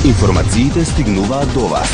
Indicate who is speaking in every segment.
Speaker 1: Информациите стигнуваат до вас.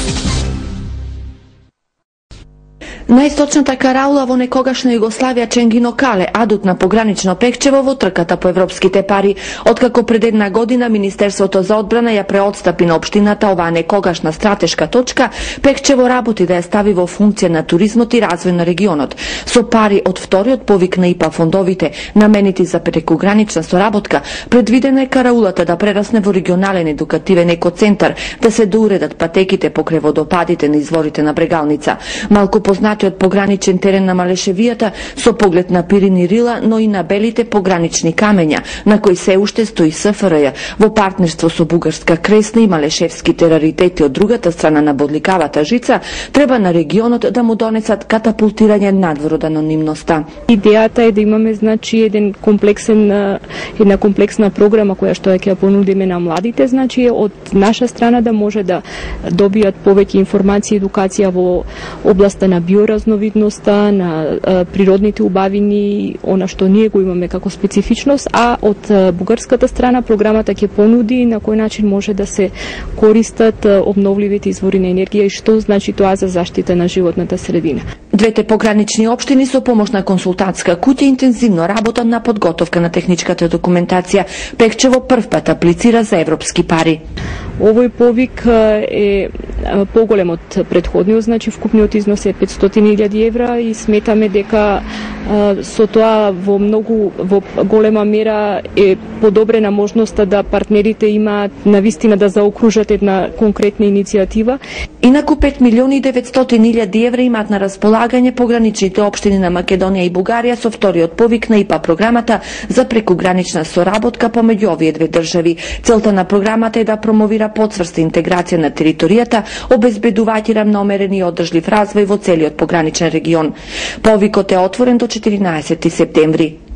Speaker 2: Најсточната караула во некогашна Југославија Ченгино Кале, адут на погранично Пекчево во трката по европските пари. Откако пред една година Министерството за одбрана ја преотстапи на општината оваа некогашна стратешка точка, Пекчево работи да ја стави во функција на туризмот и развој на регионот. Со пари од вториот повик на ИПА фондовите, наменети за прекугранична соработка, предвидена е караулата да прерасне во регионален едукативен екоцентар, да се доуредат патеките покрај водопадите на изворите на Брегалница. Малку познатиот пограничен терен на Малешевијата со поглед на Пирин и Рила, но и на белите погранични камења, на кои се уште стои СФРЈ, во партнерство со Бугарска Кресна и Малешевските раритети од другата страна на бодликавата жица, треба на регионот да му донесат катапултирање надвор од анонимноста.
Speaker 3: Идејата е да имаме една комплексна програма која што ќе ја понудиме на младите, од наша страна да може да добијат повеќе информација и едукација во областа на биоразновидноста, на природните убавини, она што ние го имаме како специфичност, а од бугарската страна програмата ќе понуди на кој начин може да се користат обновливите извори на енергија и што значи тоа за заштита на животната средина.
Speaker 2: Двете погранични општини со помош на консултантска куќа интензивно работат на подготовка на техничката документација. Пекчево првпат аплицира за европски пари.
Speaker 3: Овој повик е поголем од претходниот, вкупниот износ е 500.000 евра и сметаме дека со тоа во голема мера е подобрена можноста да партнерите имаат навистина да заокружат една конкретна иницијатива.
Speaker 2: Инаку 5.900.000 евра имаат на располагање пограничните општини на Македонија и Бугарија со вториот повик на ИПА програмата за прекугранична соработка помеѓу овие две држави. Целта на програмата е да промовира подсврста интеграција на територијата, обезбедувајќи рамномерен и одржлив развој во целиот пограничен регион. Повикот е отворен до 14 септември.